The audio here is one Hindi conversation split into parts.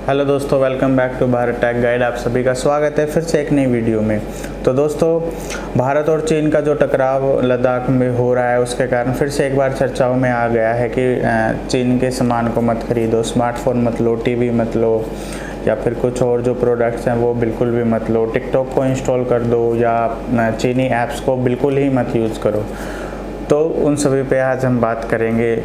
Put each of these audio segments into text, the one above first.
हेलो दोस्तों, welcome back to Bharat tech guide. आप सभी का स्वागत है फिर से एक नई वीडियो में। तो दोस्तों, भारत और चीन का जो टकराव लद्दाख में हो रहा है उसके कारण फिर से एक बार चर्चाओं में आ गया है कि चीन के सामान को मत खरीदो, स्मार्टफोन मत लो, टीवी मत लो या फिर कुछ और जो प्रोडक्ट्स हैं वो बिल्कुल भी मत लो। टिकटॉक को इंस्टॉल कर दो या चीनी ऐप्स को बिल्कुल ही मत यूज़ करो। तो उन सभी पे आज हम बात करेंगे।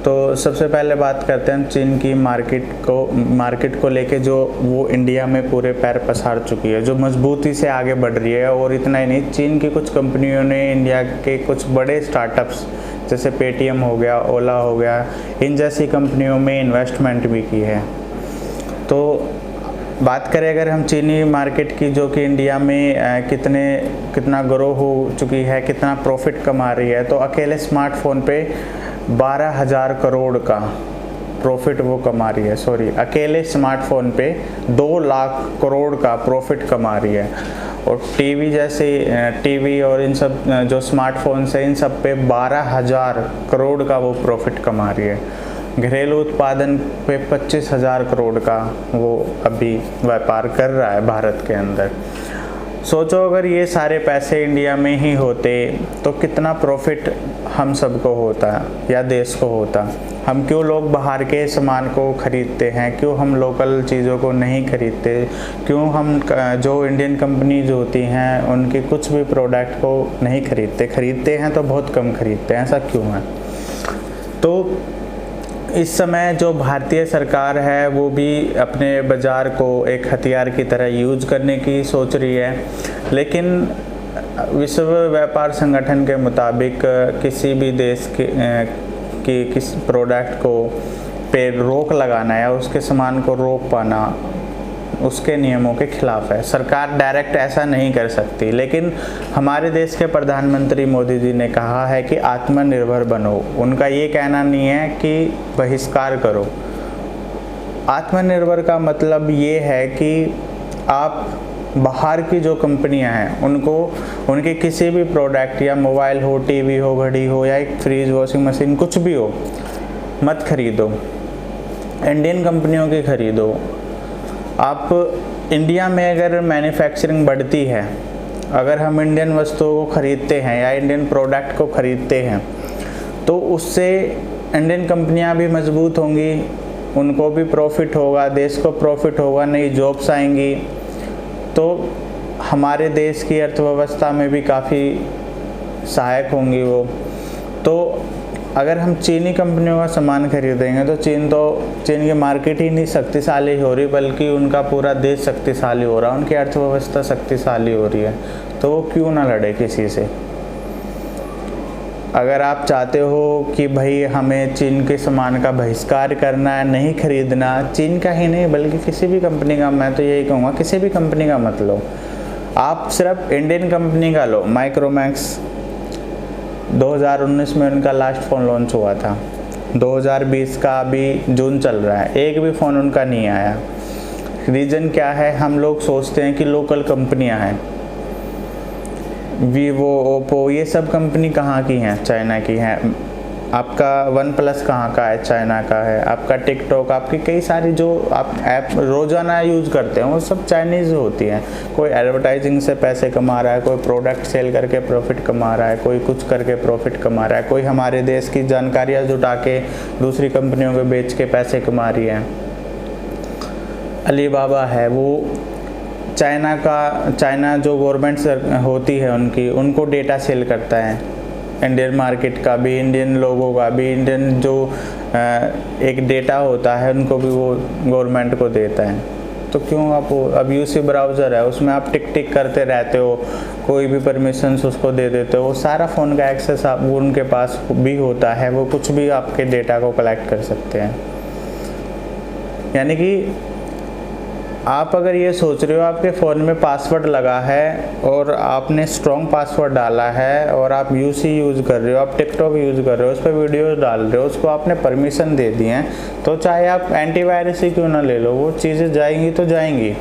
तो सबसे पहले बात करते हैं चीन की मार्केट को लेके, जो वो इंडिया में पूरे पैर पसार चुकी है, जो मजबूती से आगे बढ़ रही है। और इतना ही नहीं, चीन की कुछ कंपनियों ने इंडिया के कुछ बड़े स्टार्टअप्स जैसे पेटीएम हो गया, ओला हो गया, इन जैसी कंपनियों में इन्वेस्टमेंट भी की है। तो बात करें अगर हम चीनी मार्केट की, जो कि इंडिया में कितना ग्रो हो चुकी है, कितना प्रॉफिट कमा रही है, तो अकेले स्मार्टफोन पे 12,000 करोड़ का प्रॉफिट वो कमा रही है। अकेले स्मार्टफोन पे 2 लाख करोड़ का प्रॉफिट कमा रही है। और टीवी और इन सब जो स्मार्टफोन्स हैं, इन सब पे 12,000 करोड़ का वो प्रॉफिट कमा रही है। घरेलू उत्पादन पे 25,000 करोड़ का वो अभी व्यापार कर रहा है भारत के अंदर। सोचो अगर ये सारे पैसे इंडिया में ही होते तो कितना प्रॉफिट हम सबको होता या देश को होता। हम क्यों लोग बाहर के सामान को खरीदते हैं, क्यों हम लोकल चीज़ों को नहीं खरीदते, क्यों हम जो इंडियन कंपनीज होती हैं उनके कुछ भी प्रोडक्ट को नहीं खरीदते हैं तो बहुत कम खरीदते हैं, ऐसा क्यों है? तो इस समय जो भारतीय सरकार है वो भी अपने बाज़ार को एक हथियार की तरह यूज करने की सोच रही है। लेकिन विश्व व्यापार संगठन के मुताबिक किसी भी देश की किस प्रोडक्ट को पे रोक लगाना या उसके सामान को रोक पाना उसके नियमों के खिलाफ है। सरकार डायरेक्ट ऐसा नहीं कर सकती, लेकिन हमारे देश के प्रधानमंत्री मोदी जी ने कहा है कि आत्मनिर्भर बनो। उनका ये कहना नहीं है कि बहिष्कार करो। आत्मनिर्भर का मतलब ये है कि आप बाहर की जो कंपनियां हैं उनको उनके किसी भी प्रोडक्ट या मोबाइल हो, टीवी हो, घड़ी हो या एक फ्रिज, वॉशिंग मशीन, कुछ भी हो, मत खरीदो। इंडियन कंपनियों की खरीदो। आप इंडिया में अगर मैन्युफैक्चरिंग बढ़ती है, अगर हम इंडियन वस्तुओं को खरीदते हैं या इंडियन प्रोडक्ट को खरीदते हैं, तो उससे इंडियन कंपनियां भी मजबूत होंगी, उनको भी प्रॉफिट होगा, देश को प्रॉफिट होगा, नई जॉब्स आएंगी। तो हमारे देश की अर्थव्यवस्था में भी काफ़ी सहायक होंगी वो। तो अगर हम चीनी कंपनियों का सामान खरीदेंगे तो चीन की मार्केट ही नहीं शक्तिशाली हो रही, बल्कि उनका पूरा देश शक्तिशाली हो रहा है, उनकी अर्थव्यवस्था शक्तिशाली हो रही है। तो वो क्यों ना लड़े किसी से? अगर आप चाहते हो कि भाई हमें चीन के सामान का बहिष्कार करना है, नहीं खरीदना, चीन का ही नहीं बल्कि किसी भी कंपनी का, मैं तो यही कहूँगा किसी भी कंपनी का मत लो। आप सिर्फ इंडियन कंपनी का लो। माइक्रोमैक्स 2019 में उनका लास्ट फ़ोन लॉन्च हुआ था, 2020 का अभी जून चल रहा है, एक भी फ़ोन उनका नहीं आया। रीज़न क्या है? हम लोग सोचते हैं कि लोकल कंपनियां हैं, वीवो, ओप्पो, ये सब कंपनी कहाँ की हैं? चाइना की हैं। आपका वन प्लस कहाँ का है? चाइना का है। आपका टिकटॉक, आपकी कई सारी जो आप ऐप रोज़ाना यूज़ करते हैं वो सब चाइनीज़ होती हैं। कोई एडवर्टाइजिंग से पैसे कमा रहा है, कोई प्रोडक्ट सेल करके प्रॉफिट कमा रहा है, कोई कुछ करके प्रॉफिट कमा रहा है, कोई हमारे देश की जानकारियाँ जुटा के दूसरी कंपनियों को बेच के पैसे कमा रही है। अलीबाबा है, वो चाइना जो गवर्नमेंट होती है उनको डेटा सेल करता है, इंडियन मार्केट का भी, इंडियन लोगों का भी, इंडियन जो एक डेटा होता है उनको भी वो गवर्नमेंट को देता है। तो क्यों आप अब यूसी ब्राउज़र है, उसमें आप टिक करते रहते हो, कोई भी परमिशंस उसको दे देते हो, वो सारा फ़ोन का एक्सेस आप उनके पास भी होता है, वो कुछ भी आपके डेटा को कलेक्ट कर सकते हैं। यानी कि आप अगर ये सोच रहे हो आपके फ़ोन में पासवर्ड लगा है और आपने स्ट्रॉन्ग पासवर्ड डाला है और आप यूसी यूज़ कर रहे हो, आप टिकटॉक यूज़ कर रहे हो, उस पर वीडियोस डाल रहे हो, उसको आपने परमिशन दे दी है, तो चाहे आप एंटीवायरस ही क्यों ना ले लो, वो चीज़ें जाएंगी तो जाएंगी।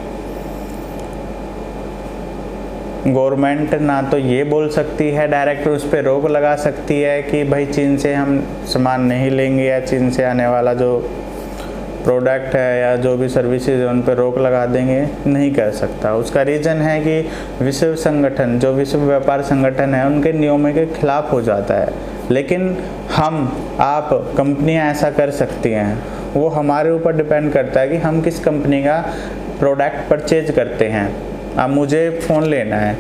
गवर्नमेंट ना तो ये बोल सकती है डायरेक्ट, उस पर रोक लगा सकती है कि भाई चीन से हम सामान नहीं लेंगे या चीन से आने वाला जो प्रोडक्ट है या जो भी सर्विसेज है उन पर रोक लगा देंगे, नहीं कर सकता। उसका रीज़न है कि विश्व संगठन, जो विश्व व्यापार संगठन है, उनके नियमों के खिलाफ हो जाता है। लेकिन हम, आप, कंपनियां ऐसा कर सकती हैं। वो हमारे ऊपर डिपेंड करता है कि हम किस कंपनी का प्रोडक्ट परचेज करते हैं। अब मुझे फ़ोन लेना है,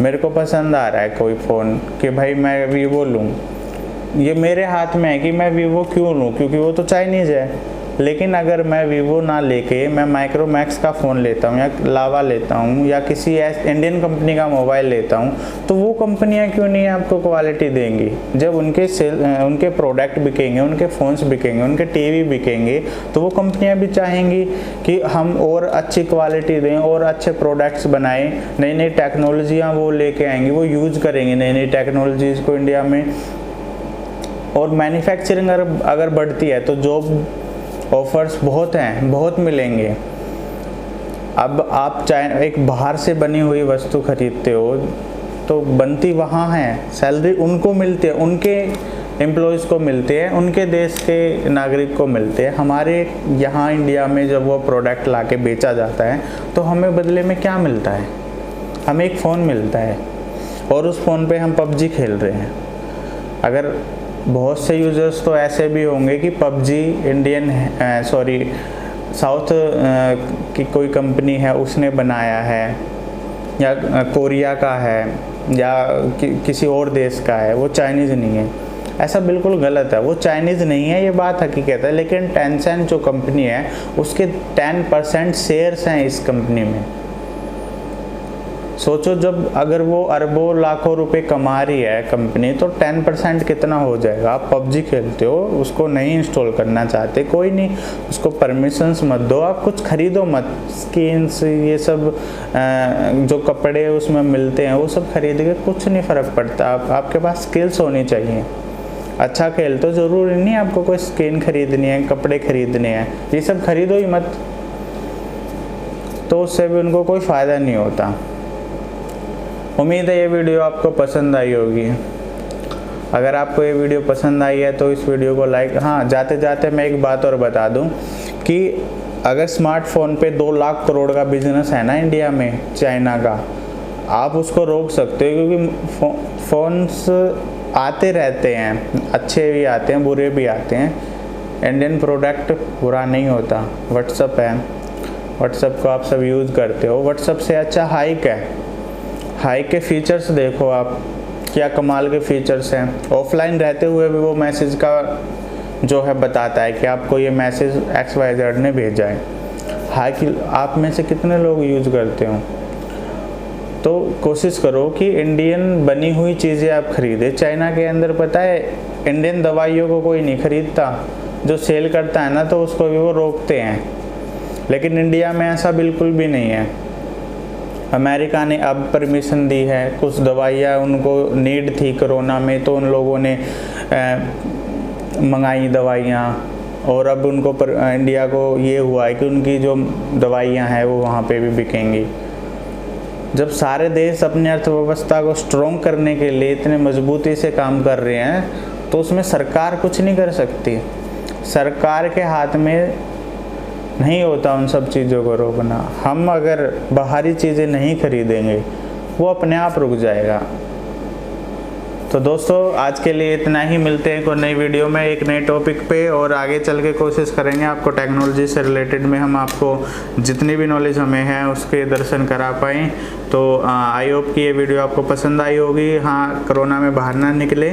मेरे को पसंद आ रहा है कोई फ़ोन कि भाई मैं वीवो लूँ, ये मेरे हाथ में है कि मैं वीवो क्यों लूँ, क्योंकि वो तो चाइनीज़ है। लेकिन अगर मैं वीवो ना लेके मैं माइक्रोमैक्स का फ़ोन लेता हूँ या लावा लेता हूँ या किसी इंडियन कंपनी का मोबाइल लेता हूँ, तो वो कंपनियाँ क्यों नहीं आपको क्वालिटी देंगी? जब उनके प्रोडक्ट बिकेंगे, उनके फ़ोन्स बिकेंगे, उनके टीवी बिकेंगे, तो वो कंपनियाँ भी चाहेंगी कि हम और अच्छी क्वालिटी दें और अच्छे प्रोडक्ट्स बनाएं। नई नई टेक्नोलॉजियाँ वो लेके आएंगी, वो यूज़ करेंगे नई नई टेक्नोलॉजीज़ को इंडिया में। और मैन्युफैक्चरिंग अगर बढ़ती है तो जॉब ऑफर्स बहुत हैं, बहुत मिलेंगे। अब आप चाहे एक बाहर से बनी हुई वस्तु खरीदते हो तो बनती वहाँ है, सैलरी उनको मिलती है, उनके एम्प्लॉयज़ को मिलते हैं, उनके देश के नागरिक को मिलते हैं। हमारे यहाँ इंडिया में जब वो प्रोडक्ट लाके बेचा जाता है तो हमें बदले में क्या मिलता है? हमें एक फ़ोन मिलता है और उस फ़ोन पे हम पबजी खेल रहे हैं। अगर बहुत से यूज़र्स तो ऐसे भी होंगे कि पबजी साउथ की कोई कंपनी है उसने बनाया है, या कोरिया का है, या किसी और देश का है, वो चाइनीज़ नहीं है। ऐसा बिल्कुल गलत है, वो चाइनीज़ नहीं है, ये बात हकीकत है। लेकिन टेंसेंट जो कंपनी है उसके 10% शेयर्स हैं इस कंपनी में। सोचो, जब अगर वो अरबों लाखों रुपए कमा रही है कंपनी, तो 10% कितना हो जाएगा? आप पबजी खेलते हो, उसको नहीं इंस्टॉल करना चाहते, कोई नहीं, उसको परमिशंस मत दो, आप कुछ खरीदो मत। स्किन्स, ये सब जो कपड़े उसमें मिलते हैं वो सब खरीद के कुछ नहीं फ़र्क पड़ता। आपके पास स्किल्स होनी चाहिए। अच्छा खेल तो ज़रूरी नहीं आपको कोई स्किन खरीदनी है, कपड़े खरीदने हैं, ये सब खरीदो ही मत, तो उससे भी उनको कोई फ़ायदा नहीं होता। उम्मीद है ये वीडियो आपको पसंद आई होगी। अगर आपको ये वीडियो पसंद आई है तो इस वीडियो को लाइक, हाँ, जाते जाते मैं एक बात और बता दूं कि अगर स्मार्टफोन पे 2 लाख करोड़ का बिजनेस है ना इंडिया में, चाइना का, आप उसको रोक सकते हो, क्योंकि फ़ोन्स आते रहते हैं, अच्छे भी आते हैं, बुरे भी आते हैं। इंडियन प्रोडक्ट बुरा नहीं होता। व्हाट्सअप है, व्हाट्सअप को आप सब यूज़ करते हो, व्हाट्सअप से अच्छा हाइक है। हाइक के फीचर्स देखो आप, क्या कमाल के फीचर्स हैं। ऑफलाइन रहते हुए भी वो मैसेज का जो है बताता है कि आपको ये मैसेज XYZ ने भेजा है। हाइक आप में से कितने लोग यूज़ करते हो? तो कोशिश करो कि इंडियन बनी हुई चीज़ें आप खरीदें। चाइना के अंदर पता है इंडियन दवाइयों को कोई नहीं खरीदता, जो सेल करता है ना तो उसको भी वो रोकते हैं। लेकिन इंडिया में ऐसा बिल्कुल भी नहीं है। अमेरिका ने अब परमिशन दी है, कुछ दवाइयाँ उनको नीड थी कोरोना में तो उन लोगों ने मंगाई दवाइयाँ, और अब उनको इंडिया को ये हुआ है कि उनकी जो दवाइयाँ हैं वो वहाँ पे भी बिकेंगी। जब सारे देश अपनी अर्थव्यवस्था को स्ट्रॉन्ग करने के लिए इतने मजबूती से काम कर रहे हैं तो उसमें सरकार कुछ नहीं कर सकती। सरकार के हाथ में नहीं होता उन सब चीज़ों को रोकना। हम अगर बाहरी चीज़ें नहीं खरीदेंगे वो अपने आप रुक जाएगा। तो दोस्तों आज के लिए इतना ही, मिलते हैं कोई नई वीडियो में एक नए टॉपिक पे, और आगे चल के कोशिश करेंगे आपको टेक्नोलॉजी से रिलेटेड में हम आपको जितनी भी नॉलेज हमें है उसके दर्शन करा पाएँ। तो आई होप कि ये वीडियो आपको पसंद आई होगी। हाँ, कोरोना में बाहर ना निकले,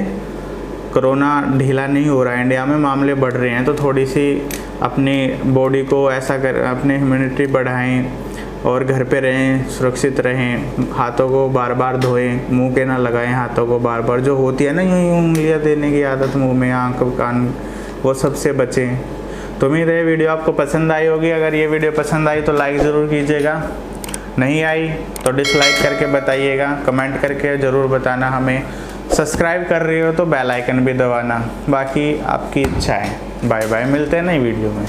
कोरोना ढीला नहीं हो रहा है, इंडिया में मामले बढ़ रहे हैं, तो थोड़ी सी अपनी बॉडी को ऐसा अपनी इम्यूनिटी बढ़ाएं और घर पे रहें, सुरक्षित रहें, हाथों को बार बार धोएं, मुंह के ना लगाएं हाथों को बार बार, जो होती है ना यूँ उंगलियां देने की आदत मुंह में, आँख कान, वो सबसे बचें। तो उम्मीद है वीडियो आपको पसंद आई होगी। अगर ये वीडियो पसंद आई तो लाइक ज़रूर कीजिएगा, नहीं आई तो डिसलाइक करके बताइएगा, कमेंट करके ज़रूर बताना हमें। सब्सक्राइब कर रहे हो तो बेल आइकन भी दबाना, बाकी आपकी इच्छा है। बाय बाय, मिलते हैं नई वीडियो में।